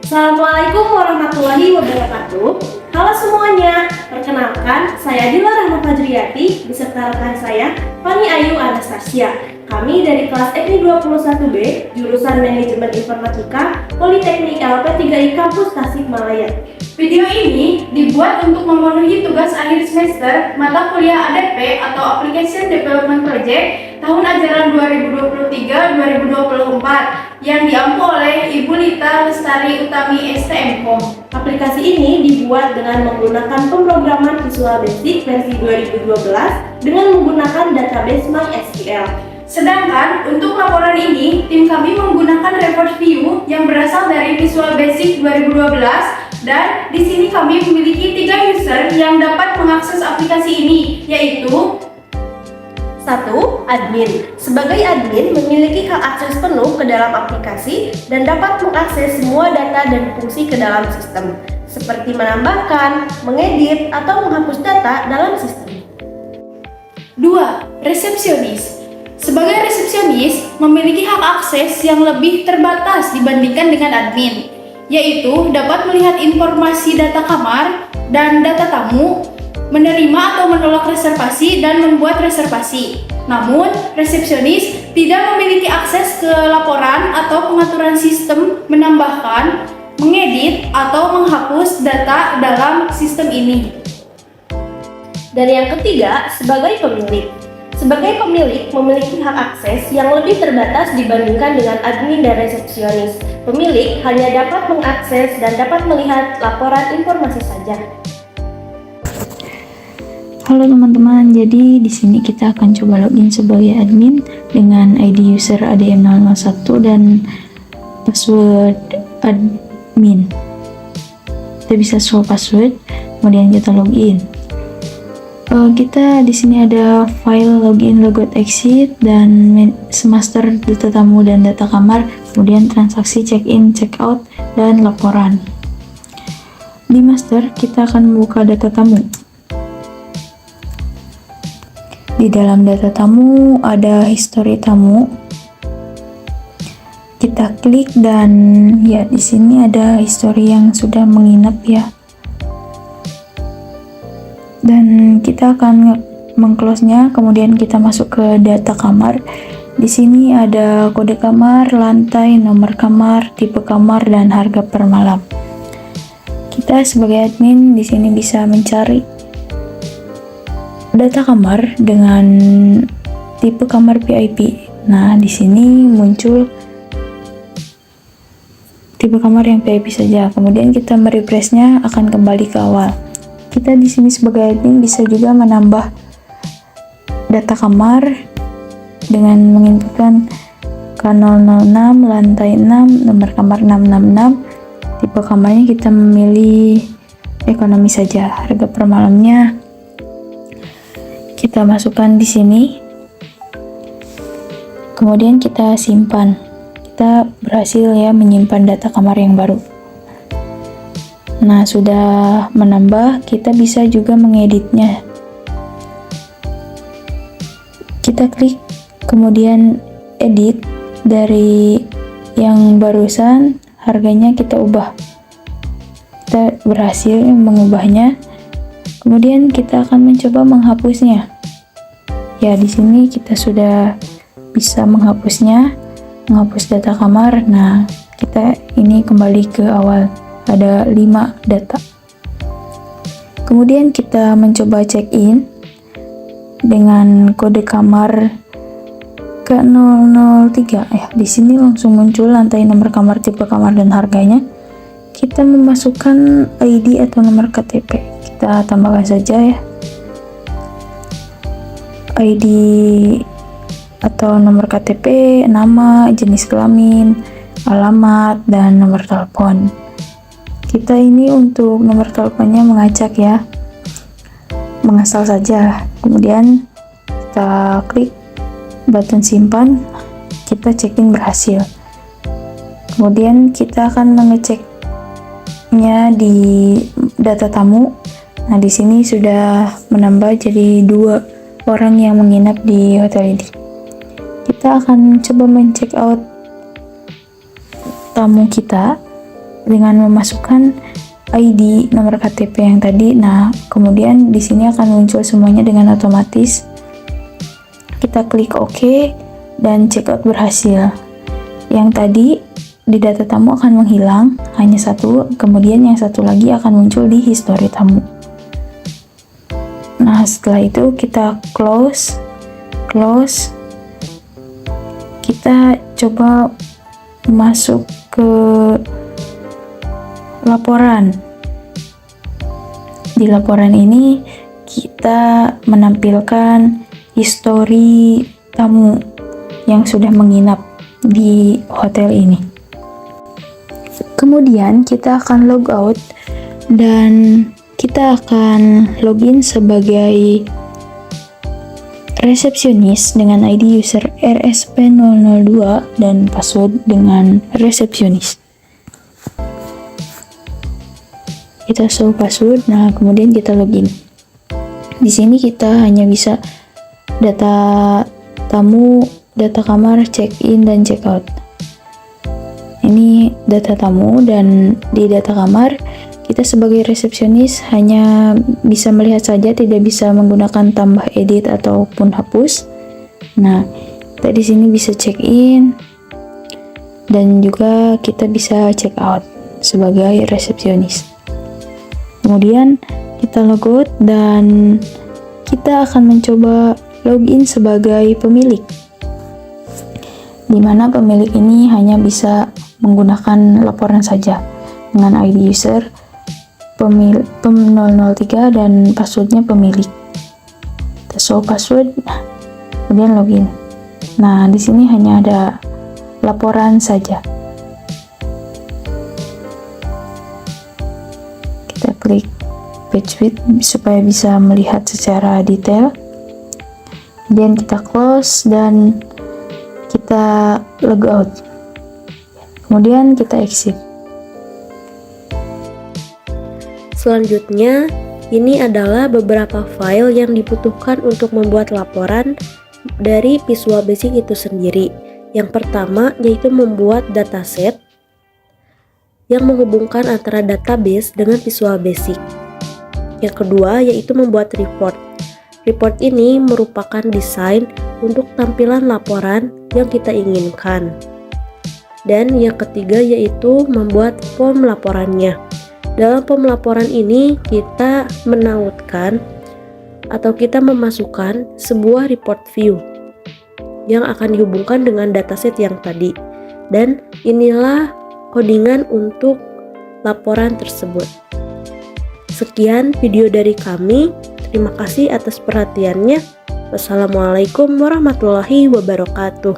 Assalamualaikum warahmatullahi wabarakatuh. Halo semuanya, perkenalkan saya Dila Rahma Fajriyati beserta rekan saya Fani Ayu Anastasia. Kami dari kelas FI 21B, jurusan Manajemen Informatika, Politeknik LP3I Kampus Tasikmalaya. Video ini dibuat untuk memenuhi tugas akhir semester mata kuliah ADP atau Application Development Project tahun ajaran 2023-2024 yang diampu oleh Ibu Lita Lestari Utami STMkom. Aplikasi ini dibuat dengan menggunakan pemrograman Visual Basic versi 2012 dengan menggunakan database MySQL. Sedangkan untuk laporan ini, tim kami menggunakan report view yang berasal dari Visual Basic 2012 dan di sini kami memiliki 3 user yang dapat mengakses aplikasi ini, yaitu 1. Admin. Sebagai admin memiliki hak akses penuh ke dalam aplikasi dan dapat mengakses semua data dan fungsi ke dalam sistem, seperti menambahkan, mengedit, atau menghapus data dalam sistem. 2. Resepsionis. Sebagai resepsionis, memiliki hak akses yang lebih terbatas dibandingkan dengan admin, yaitu dapat melihat informasi data kamar dan data tamu, menerima atau menolak reservasi dan membuat reservasi. Namun, resepsionis tidak memiliki akses ke laporan atau pengaturan sistem, menambahkan, mengedit, atau menghapus data dalam sistem ini. Dan yang ketiga, sebagai pemilik. Sebagai pemilik memiliki hak akses yang lebih terbatas dibandingkan dengan admin dan resepsionis. Pemilik hanya dapat mengakses dan dapat melihat laporan informasi saja. Halo teman-teman, jadi di sini kita akan coba login sebagai admin dengan ID user ADM001 dan password admin. Kita bisa show password, kemudian kita login. Kita di sini ada file login, logout, exit, dan semester data tamu dan data kamar, kemudian transaksi check-in, check-out, dan laporan. Di master kita akan membuka data tamu. Di dalam data tamu ada history tamu. Kita klik dan ya di sini ada history yang sudah menginap ya. Dan kita akan meng-close-nya, kemudian kita masuk ke data kamar. Di sini ada kode kamar, lantai, nomor kamar, tipe kamar, dan harga per malam. Kita sebagai admin di sini bisa mencari data kamar dengan tipe kamar VIP. Nah, di sini muncul tipe kamar yang VIP saja. Kemudian kita merefresh-nya akan kembali ke awal. Kita di sini sebagai admin bisa juga menambah data kamar dengan menginputkan K006, lantai 6, nomor kamar 666. Tipe kamarnya kita memilih ekonomi saja. Harga per malamnya kita masukkan di sini. Kemudian kita simpan. Kita berhasil ya menyimpan data kamar yang baru. Nah, sudah menambah, kita bisa juga mengeditnya. Kita klik, kemudian edit dari yang barusan, harganya kita ubah. Kita berhasil mengubahnya. Kemudian kita akan mencoba menghapusnya. Ya, di sini kita sudah bisa menghapusnya, menghapus data kamar. Nah, kita ini kembali ke awal. Ada 5 data. Kemudian kita mencoba check-in dengan kode kamar K003. Di sini langsung muncul lantai, nomor kamar, tipe kamar, dan harganya. Kita memasukkan ID atau nomor KTP. Kita tambahkan saja ya. ID atau nomor KTP, nama, jenis kelamin, alamat, dan nomor telepon. Kita ini untuk nomor teleponnya mengacak ya, mengasal saja. Kemudian kita klik button simpan, kita check-in berhasil. Kemudian kita akan mengeceknya di data tamu. Nah, di sini sudah menambah jadi 2 orang yang menginap di hotel ini. Kita akan coba men-check out tamu kita. dengan memasukkan ID nomor KTP yang tadi. Nah, kemudian di sini akan muncul semuanya dengan otomatis. Kita klik OK dan checkout berhasil. Yang tadi di data tamu akan menghilang, hanya satu, kemudian yang satu lagi akan muncul di history tamu. Nah, setelah itu kita close. Kita coba masuk ke laporan. Di laporan ini kita menampilkan histori tamu yang sudah menginap di hotel ini. Kemudian kita akan log out dan kita akan login sebagai resepsionis dengan ID user RSP002 dan password dengan resepsionis. Kita show password, nah kemudian kita login. Di sini kita hanya bisa data tamu, data kamar, check-in, dan check-out. Ini data tamu, dan di data kamar kita sebagai resepsionis hanya bisa melihat saja, tidak bisa menggunakan tambah, edit, ataupun hapus. Nah, kita di sini bisa check-in dan juga kita bisa check-out sebagai resepsionis. Kemudian kita logout dan kita akan mencoba login sebagai pemilik, di mana pemilik ini hanya bisa menggunakan laporan saja dengan ID user pem003 dan passwordnya pemilik. Kita show password, kemudian login. Nah, di sini hanya ada laporan saja. Kita klik page width supaya bisa melihat secara detail. Kemudian kita close dan kita log out. Kemudian kita exit. Selanjutnya, ini adalah beberapa file yang dibutuhkan untuk membuat laporan dari Visual Basic itu sendiri. Yang pertama yaitu membuat dataset yang menghubungkan antara database dengan Visual Basic. Yang kedua yaitu membuat report. Report ini merupakan desain untuk tampilan laporan yang kita inginkan. Dan yang ketiga yaitu membuat form laporannya. Dalam form laporan ini kita menautkan atau kita memasukkan sebuah report view yang akan dihubungkan dengan dataset yang tadi. Dan inilah codingan untuk laporan tersebut. Sekian video dari kami. Terima kasih atas perhatiannya. Wassalamualaikum warahmatullahi wabarakatuh.